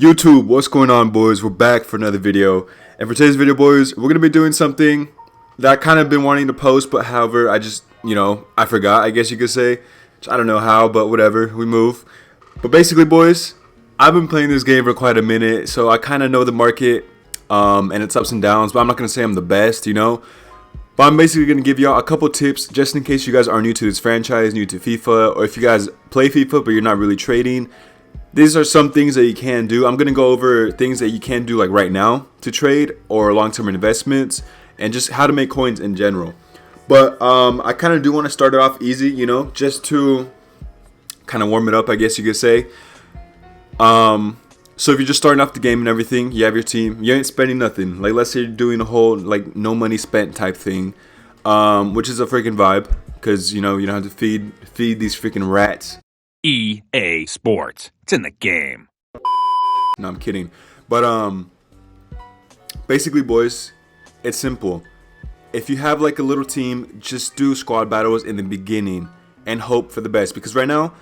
YouTube, what's going on, boys? We're back for another video, and for today's video, boys, we're gonna be doing something that I kind of been wanting to post, but however, I just, I forgot, I guess you could say. I don't know how, but whatever, we move. But basically, boys, I've been playing this game for quite a minute, so I kind of know the market and its ups and downs, but I'm not gonna say I'm the best, But I'm basically gonna give y'all a couple tips just in case you guys are new to this franchise, new to FIFA, or if you guys play FIFA but you're not really trading. These are some things that you can do. I'm going to go over things that you can do like right now to trade or long-term investments and just how to make coins in general. But I kind of do want to start it off easy, just to kind of warm it up, I guess you could say. So if you're just starting off the game and everything, you have your team, you ain't spending nothing. Like let's say you're doing a whole like no money spent type thing, which is a freaking vibe because, you don't have to feed these freaking rats. EA Sports. It's in the game. No, I'm kidding. But basically, boys, it's simple. If you have like a little team, just do squad battles in the beginning and hope for the best. Because right now,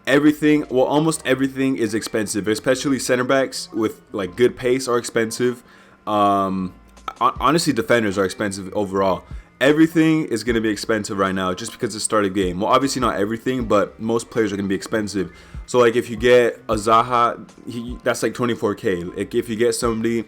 almost everything is expensive. Especially center backs with like good pace are expensive. Honestly, defenders are expensive overall. Everything is going to be expensive right now just because it's start of game. Well, obviously not everything, but most players are going to be expensive. So, like, if you get a Zaha, that's like 24K. Like, if you get somebody,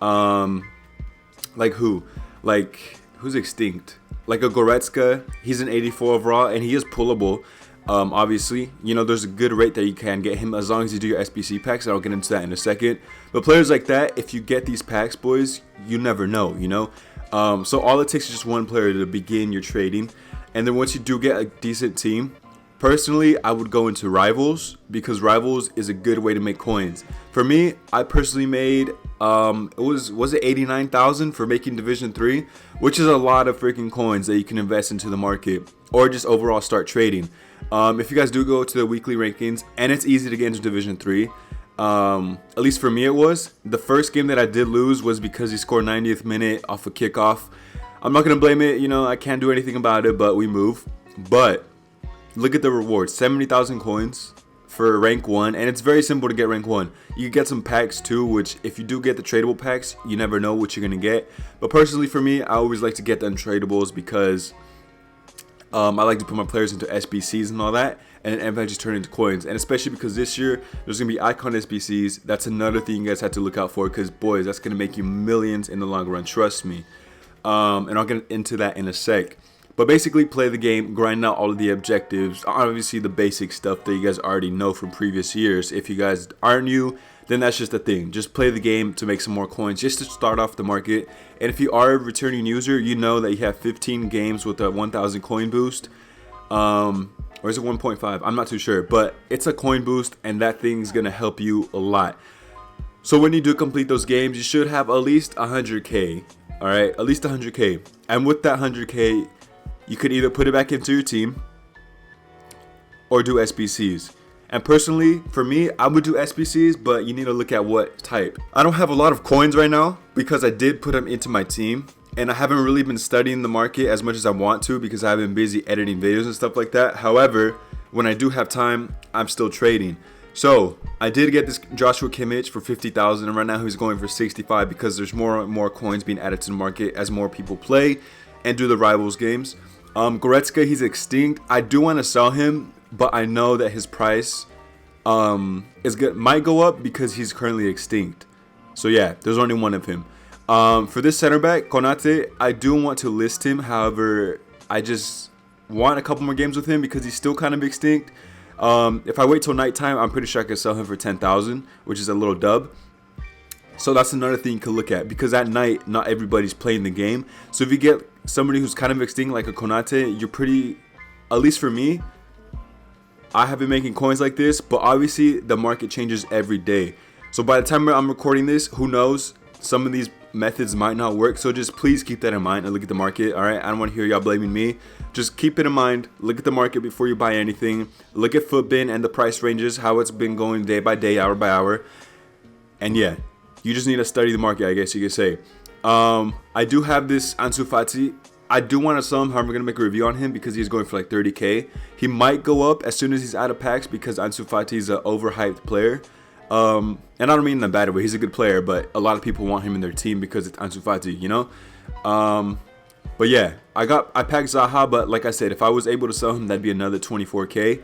like who? Like, who's extinct? Like a Goretzka, he's an 84 overall, and he is pullable. Obviously, there's a good rate that you can get him as long as you do your SBC packs. I'll get into that in a second. But players like that, if you get these packs, boys, you never know, So all it takes is just one player to begin your trading. And then once you do get a decent team, personally, I would go into Rivals because Rivals is a good way to make coins. For me, I personally made, was it 89,000 for making Division 3, which is a lot of freaking coins that you can invest into the market or just overall start trading. If you guys do go to the weekly rankings, and it's easy to get into Division 3, at least for me it was. The first game that I did lose was because he scored 90th minute off a kickoff. I'm not going to blame it, I can't do anything about it, but we move. But look at the rewards, 70,000 coins for rank 1, and it's very simple to get rank 1. You can get some packs too, which if you do get the tradable packs, you never know what you're going to get. But personally for me, I always like to get the untradables because I like to put my players into SBCs and all that, and then eventually turn into coins. And especially because this year there's gonna be icon SBCs. That's another thing you guys have to look out for, because boys, that's gonna make you millions in the long run, trust me. And I'll get into that in a sec. But basically, play the game, grind out all of the objectives, obviously the basic stuff that you guys already know from previous years. If you guys aren't new, then that's just the thing. Just play the game to make some more coins, just to start off the market. And if you are a returning user, you know that you have 15 games with a 1,000 coin boost. Or is it 1.5? I'm not too sure, but it's a coin boost, and that thing's gonna help you a lot. So when you do complete those games, you should have at least 100K. All right, at least 100K. And with that 100K, you could either put it back into your team or do SBCs. And personally, for me, I would do SBCs, but you need to look at what type. I don't have a lot of coins right now because I did put them into my team. And I haven't really been studying the market as much as I want to because I've been busy editing videos and stuff like that. However, when I do have time, I'm still trading. So I did get this Joshua Kimmich for 50,000, and right now he's going for 65 because there's more and more coins being added to the market as more people play and do the Rivals games. Goretzka, he's extinct. I do want to sell him, but I know that his price might go up because he's currently extinct. So yeah, there's only one of him. For this center back, Konate, I do want to list him. However, I just want a couple more games with him because he's still kind of extinct. If I wait till nighttime, I'm pretty sure I could sell him for 10,000, which is a little dub. So that's another thing you can look at, because at night, not everybody's playing the game. So if you get somebody who's kind of extinct like a Konate, you're pretty, at least for me, I have been making coins like this, but obviously the market changes every day. So by the time I'm recording this, who knows, some of these methods might not work. So just please keep that in mind and look at the market. All right, I don't want to hear y'all blaming me. Just keep it in mind. Look at the market before you buy anything. Look at Footbin and the price ranges, how it's been going day by day, hour by hour. And yeah, you just need to study the market, I guess you could say. I do have this Ansu Fati. I do want to sell him. However, I'm going to make a review on him because he's going for like 30K. He might go up as soon as he's out of packs because Ansu Fati is an overhyped player. And I don't mean in a bad way. He's a good player, but a lot of people want him in their team because it's Ansu Fati, you know. But yeah, I packed Zaha, but like I said, if I was able to sell him, that'd be another 24K.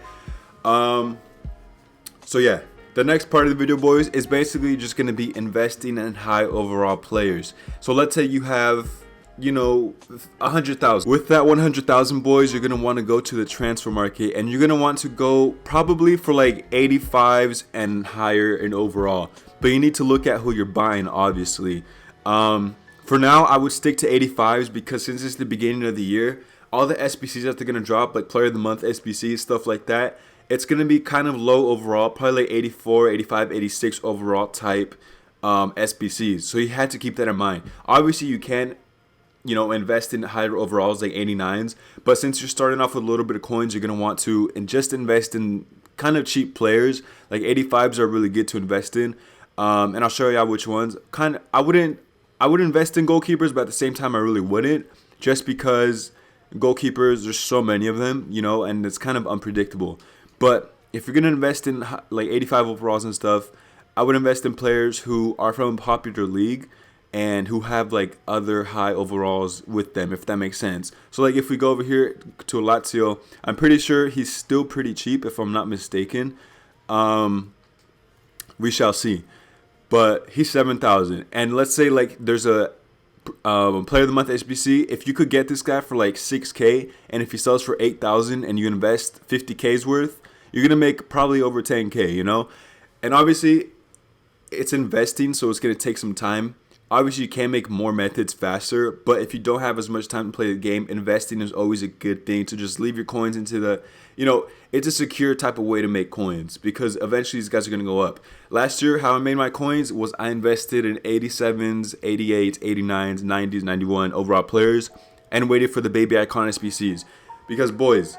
So yeah, the next part of the video, boys, is basically just going to be investing in high overall players. So let's say you have, you know, 100,000. With that 100,000, boys, you're going to want to go to the transfer market, and you're going to want to go probably for like 85s and higher in overall. But you need to look at who you're buying, obviously. For now, I would stick to 85s because since it's the beginning of the year, all the SBCs that they're going to drop, like Player of the Month SBCs, stuff like that, it's going to be kind of low overall, probably like 84, 85, 86 overall type SBCs. So you had to keep that in mind. Obviously, you can, you know, invest in higher overalls like 89s. But since you're starting off with a little bit of coins, you're going to want to just invest in kind of cheap players. Like 85s are really good to invest in. And I'll show y'all which ones. I would invest in goalkeepers, but at the same time, I really wouldn't. Just because goalkeepers, there's so many of them, you know, and it's kind of unpredictable. But if you're going to invest in like 85 overalls and stuff, I would invest in players who are from a popular league and who have like other high overalls with them, if that makes sense. So like if we go over here to Lazio, I'm pretty sure he's still pretty cheap, if I'm not mistaken. We shall see. But he's 7,000. And let's say like there's a Player of the Month SBC. If you could get this guy for like 6K, and if he sells for 8,000 and you invest 50K's worth, you're going to make probably over 10K, you know? And obviously, it's investing, so it's going to take some time. Obviously, you can make more methods faster, but if you don't have as much time to play the game, investing is always a good thing. To just leave your coins into the, you know, it's a secure type of way to make coins because eventually these guys are going to go up. Last year, how I made my coins was I invested in 87s, 88s, 89s, 90s, 91 overall players and waited for the baby icon SBCs. Because, boys,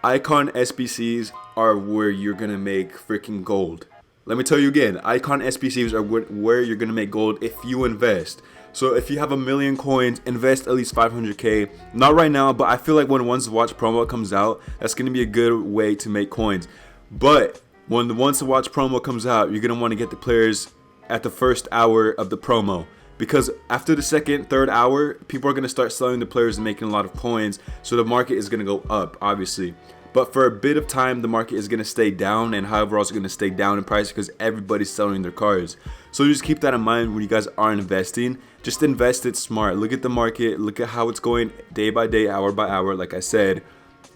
icon SBCs are where you're going to make freaking gold. Let me tell you again, icon SBCs are where you're going to make gold if you invest. So if you have 1 million coins, invest at least 500K. Not right now, but I feel like when Once to Watch promo comes out, that's going to be a good way to make coins. But when the Once to Watch promo comes out, you're going to want to get the players at the first hour of the promo. Because after the second, third hour, people are going to start selling the players and making a lot of coins. So the market is going to go up, obviously. But for a bit of time, the market is going to stay down, and high overalls are going to stay down in price because everybody's selling their cards. So just keep that in mind when you guys are investing. Just invest it smart. Look at the market. Look at how it's going day by day, hour by hour, like I said.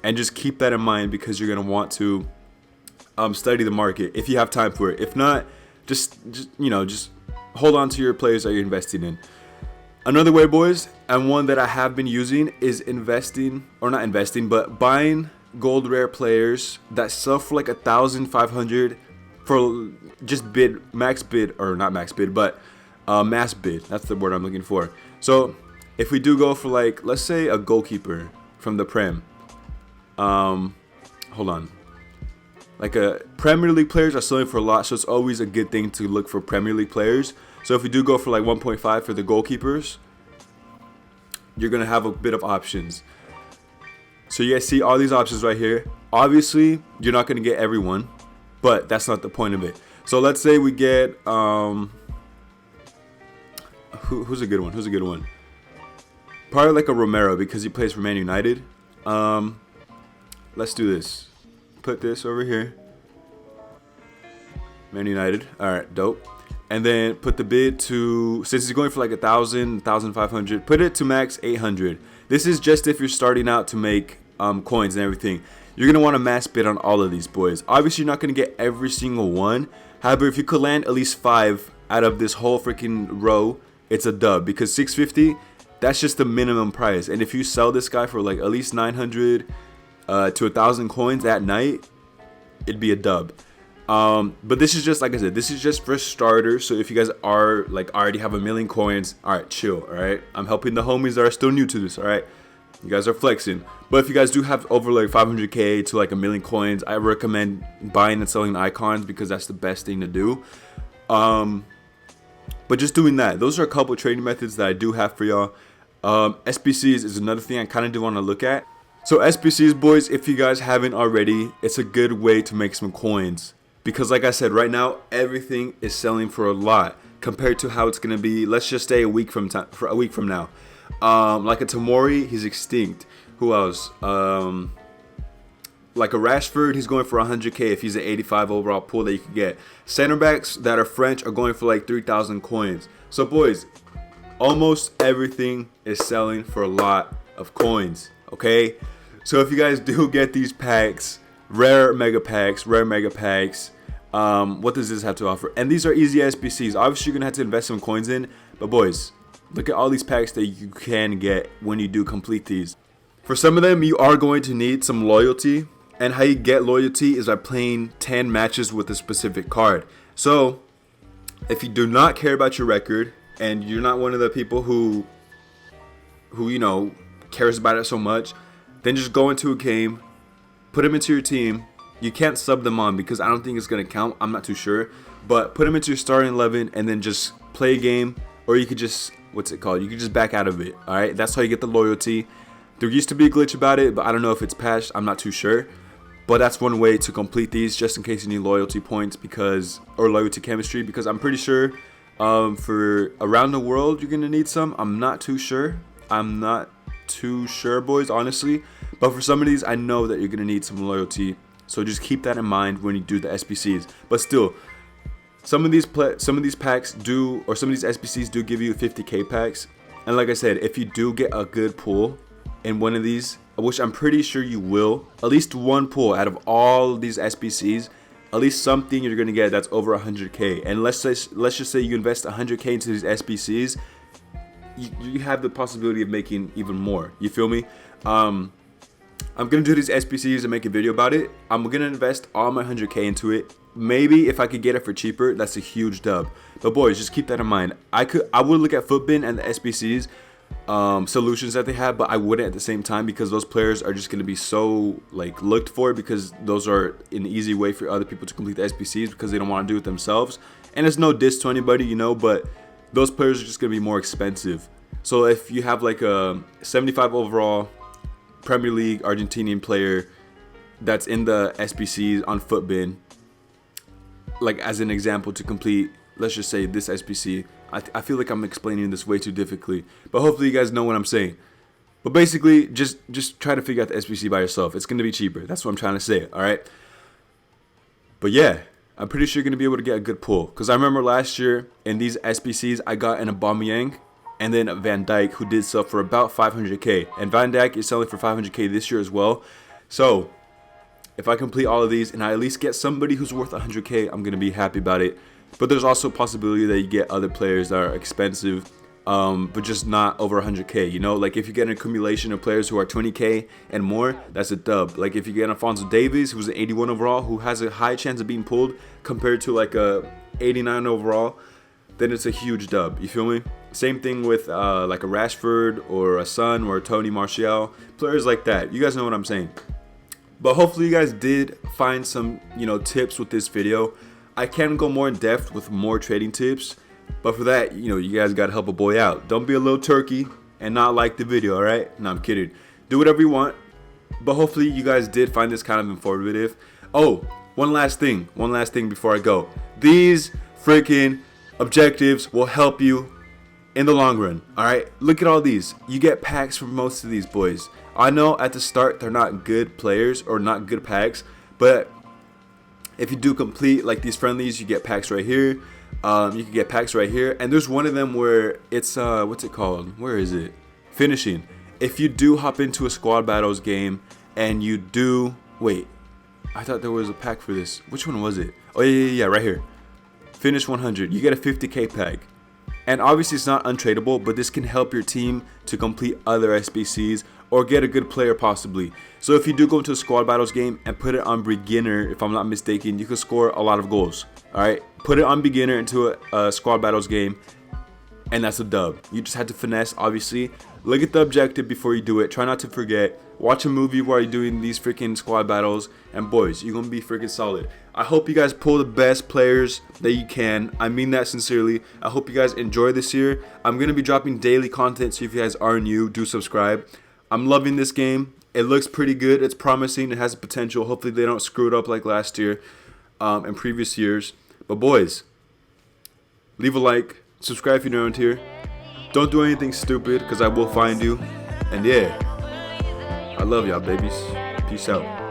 And just keep that in mind because you're going to want to study the market if you have time for it. If not, just hold on to your players that you're investing in. Another way, boys, and one that I have been using is buying gold rare players that sell for like 1,500 for just mass bid. That's the word I'm looking for. So if we do go for like, let's say a goalkeeper from the Prem, hold on, like a Premier League players are selling for a lot, so it's always a good thing to look for Premier League players. So if we do go for like 1.5 for the goalkeepers, you're gonna have a bit of options. So you guys see all these options right here. Obviously, you're not going to get everyone, but that's not the point of it. So let's say we get, who's a good one? Who's a good one? Probably like a Romero because he plays for Man United. Let's do this. Put this over here. Man United. All right, dope. And then put the bid to, since he's going for like 1,000, 1,500, put it to max 800. This is just if you're starting out to make coins and everything. You're going to want to mass bid on all of these, boys. Obviously, you're not going to get every single one. However, if you could land at least 5 out of this whole freaking row, it's a dub. Because 650, that's just the minimum price. And if you sell this guy for like at least 900 to 1,000 coins at night, it'd be a dub. But this is just, like I said, this is just for starters. So if you guys are like already have 1 million coins, all right, chill. All right, I'm helping the homies that are still new to this. All right, you guys are flexing. But if you guys do have over like 500K to like 1 million coins, I recommend buying and selling icons because that's the best thing to do. But just doing that, those are a couple trading methods that I do have for y'all. SBCs is another thing I kind of do want to look at. So SBCs, boys, if you guys haven't already, it's a good way to make some coins. because like I said, right now everything is selling for a lot compared to how it's gonna be. Let's just say a week from now. Like a Tamori, he's extinct. Who else? Like a Rashford, he's going for 100K if he's an 85 overall pool that you can get. Center backs that are French are going for like 3,000 coins. So boys, almost everything is selling for a lot of coins, okay? So if you guys do get these packs, rare mega packs, what does this have to offer? And these are easy SBCs. Obviously, you're going to have to invest some coins in. But boys, look at all these packs that you can get when you do complete these. For some of them, you are going to need some loyalty. And how you get loyalty is by playing 10 matches with a specific card. So, if you do not care about your record, and you're not one of the people who you know, cares about it so much, then just go into a game, put them into your team. You can't sub them on because I don't think it's going to count. I'm not too sure. But put them into your starting 11 and then just play a game. Or you could just, you could just back out of it. Alright, that's how you get the loyalty. There used to be a glitch about it, but I don't know if it's patched. I'm not too sure. But that's one way to complete these, just in case you need loyalty points or loyalty chemistry, because I'm pretty sure for around the world you're gonna need some. I'm not too sure, boys, honestly. But for some of these, I know that you're gonna need some loyalty, so just keep that in mind when you do the SBCs. But still, some of these packs do, or some of these SBCs do give you 50K packs. And like I said, if you do get a good pull in one of these, which I'm pretty sure you will, at least one pull out of all these SBCs, at least something you're gonna get that's over 100K. And let's just say you invest 100K into these SBCs, you have the possibility of making even more. You feel me? I'm gonna do these SBCs and make a video about it. I'm gonna invest all my 100K into it. Maybe if I could get it for cheaper, that's a huge dub. But boys, just keep that in mind. I would look at Footbin and the SBCs solutions that they have, but I wouldn't at the same time, because those players are just going to be so like looked for, because those are an easy way for other people to complete the SBCs because they don't want to do it themselves. And it's no diss to anybody, you know, but those players are just going to be more expensive. So if you have like a 75 overall Premier League Argentinian player that's in the SBCs on Footbin, like as an example to complete, let's just say this SBC. I feel like I'm explaining this way too difficultly, but hopefully you guys know what I'm saying. But basically, just try to figure out the SBC by yourself. It's going to be cheaper. That's what I'm trying to say, all right? But yeah, I'm pretty sure you're going to be able to get a good pull. Because I remember last year in these SBCs, I got an Aubameyang and then a Van Dijk, who did sell for about 500K. And Van Dijk is selling for 500K this year as well. So if I complete all of these and I at least get somebody who's worth 100K, I'm going to be happy about it. But there's also a possibility that you get other players that are expensive, but just not over 100K, you know? Like if you get an accumulation of players who are 20K and more, that's a dub. Like if you get Alphonso Davies, who's an 81 overall, who has a high chance of being pulled compared to like a 89 overall, then it's a huge dub, you feel me? Same thing with like a Rashford or a Son or a Tony Martial, players like that. You guys know what I'm saying. But hopefully you guys did find some, you know, tips with this video. I can go more in depth with more trading tips, but for that, you know, you guys gotta help a boy out. Don't be a little turkey and not like the video, alright? No, I'm kidding. Do whatever you want, but hopefully you guys did find this kind of informative. Oh, one last thing before I go. These freaking objectives will help you in the long run, alright? Look at all these. You get packs from most of these boys. I know at the start they're not good players or not good packs, but if you do complete like these friendlies, you get packs right here. You can get packs right here, and there's one of them where it's what's it called? Where is it? Finishing. If you do hop into a squad battles game and you do I thought there was a pack for this. Which one was it? Oh yeah, right here. Finish 100. You get a 50K pack. And obviously it's not untradeable, but this can help your team to complete other SBCs or get a good player possibly. So if you do go into a squad battles game and put it on beginner, if I'm not mistaken, you can score a lot of goals. Alright, put it on beginner into a squad battles game, and that's a dub. You just had to finesse, obviously. Look at the objective before you do it. Try not to forget. Watch a movie while you're doing these freaking squad battles, and boys, you're gonna be freaking solid. I hope you guys pull the best players that you can. I mean that sincerely. I hope you guys enjoy this year. I'm gonna be dropping daily content, so if you guys are new, do subscribe. I'm loving this game. It looks pretty good. It's promising. It has potential. Hopefully they don't screw it up like last year. in previous years. But boys, leave a like, subscribe if you're new around here. Don't do anything stupid because I will find you. And yeah, I love y'all, babies. Peace out.